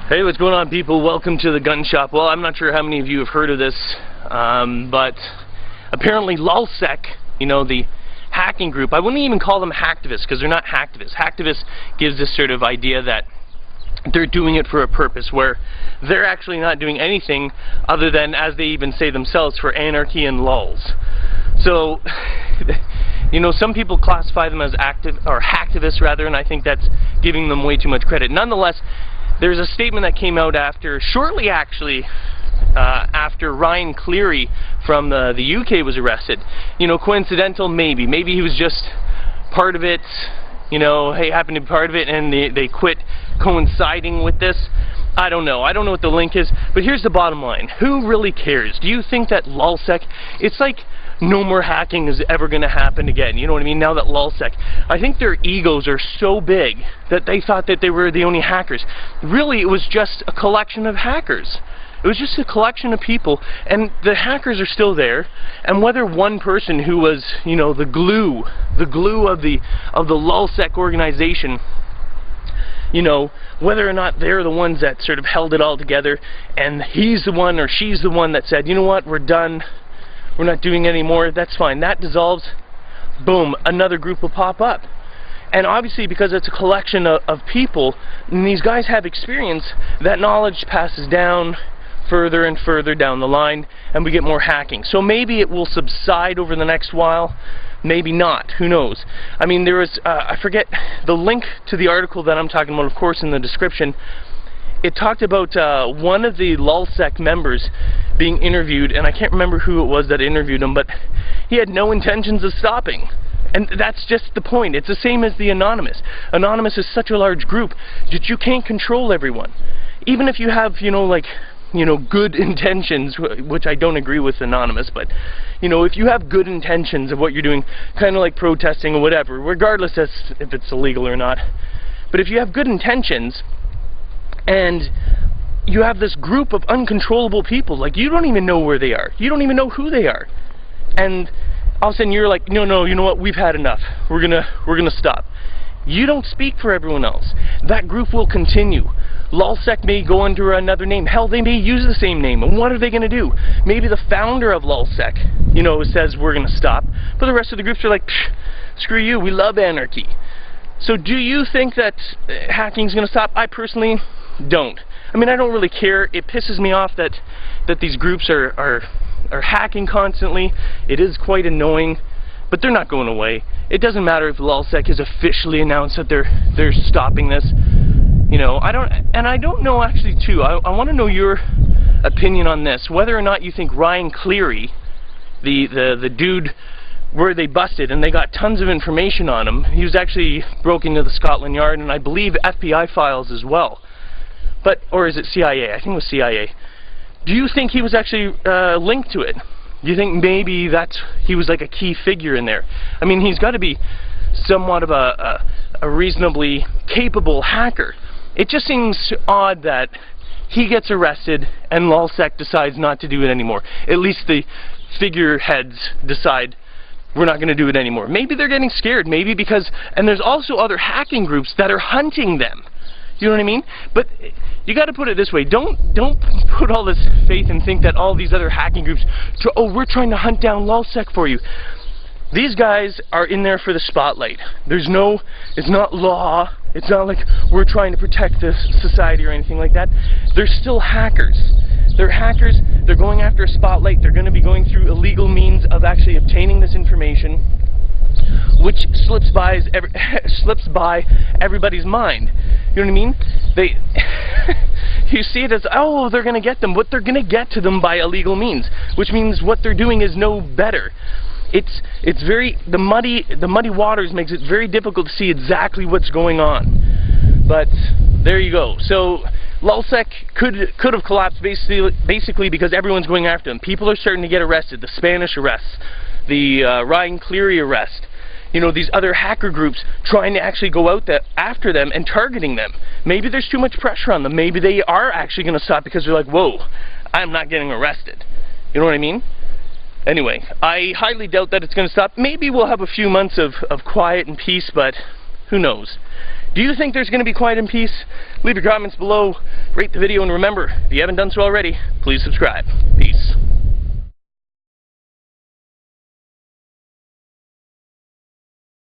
Hey, what's going on, people? Welcome to the gun shop. Well, I'm not sure how many of you have heard of this, but apparently Lulzsec, the hacking group, I wouldn't even call them hacktivists because they're not hacktivists. Hacktivists gives this sort of idea that they're doing it for a purpose, where they're actually not doing anything other than, as they even say themselves, for anarchy and lulz. So, some people classify them as hacktivists rather, and I think that's giving them way too much credit. Nonetheless, there's a statement that came out shortly actually, after Ryan Cleary from the UK was arrested. Coincidental, maybe. Maybe he was just part of it, he happened to be part of it and they quit coinciding with this. I don't know. I don't know what the link is, but here's the bottom line. Who really cares? Do you think that Lulzsec, it's like no more hacking is ever going to happen again, you know what I mean? Now that Lulzsec, I think their egos are so big that they thought that they were the only hackers. Really, it was just a collection of hackers. It was just a collection of people, and the hackers are still there, and whether one person who was, the glue of the Lulzsec organization, whether or not they're the ones that sort of held it all together, and he's the one or she's the one that said, you know what, we're done, we're not doing it anymore, that's fine. That dissolves, boom, another group will pop up. And obviously, because it's a collection of people, and these guys have experience, that knowledge passes down further and further down the line, and we get more hacking. So maybe it will subside over the next while, maybe not, who knows. I mean, there was, I forget, the link to the article that I'm talking about, of course, in the description. It talked about one of the Lulzsec members being interviewed, and I can't remember who it was that interviewed him, but he had no intentions of stopping. And that's just the point. It's the same as the Anonymous. Anonymous is such a large group that you can't control everyone. Even if you have, good intentions, which I don't agree with Anonymous, but, if you have good intentions of what you're doing, kind of like protesting or whatever, regardless as if it's illegal or not, but if you have good intentions, and you have this group of uncontrollable people, like, you don't even know where they are, you don't even know who they are, and all of a sudden you're like, no, you know what, we've had enough, we're gonna stop. You don't speak for everyone else. That group will continue. Lulzsec may go under another name. Hell, they may use the same name. And what are they going to do? Maybe the founder of Lulzsec, says we're going to stop. But the rest of the groups are like, screw you, we love anarchy. So do you think that hacking is going to stop? I personally don't. I mean, I don't really care. It pisses me off that these groups are hacking constantly. It is quite annoying. But they're not going away. It doesn't matter if Lulzsec has officially announced that they're stopping this. I don't know actually too. I want to know your opinion on this. Whether or not you think Ryan Cleary, the dude where they busted and they got tons of information on him. He was actually broke into the Scotland Yard, and I believe FBI files as well. Or is it CIA? I think it was CIA. Do you think he was actually linked to it? Do you think maybe he was like a key figure in there? I mean, he's got to be somewhat of a reasonably capable hacker. It just seems odd that he gets arrested and Lulzsec decides not to do it anymore. At least the figureheads decide we're not going to do it anymore. Maybe they're getting scared. Maybe because, and there's also other hacking groups that are hunting them. Do you know what I mean? But you got to put it this way. Don't put all this faith and think that all these other hacking groups, we're trying to hunt down Lulzsec for you. These guys are in there for the spotlight. It's not law. It's not like we're trying to protect this society or anything like that. They're still hackers. They're hackers. They're going after a spotlight. They're going to be going through illegal means of actually obtaining this information, which slips by everybody's mind. You know what I mean? You see it as, oh, they're going to get them, but they're going to get to them by illegal means, which means what they're doing is no better. It's very, the muddy waters makes it very difficult to see exactly what's going on. But there you go. So Lulzsec could have collapsed basically because everyone's going after him. People are starting to get arrested. The Spanish arrests, the Ryan Cleary arrest. These other hacker groups trying to actually go out after them and targeting them. Maybe there's too much pressure on them. Maybe they are actually going to stop because they're like, whoa, I'm not getting arrested. You know what I mean? Anyway, I highly doubt that it's going to stop. Maybe we'll have a few months of quiet and peace, but Who knows? Do you think there's going to be quiet and peace? Leave your comments below, rate the video, and remember, if you haven't done so already, please subscribe. Peace.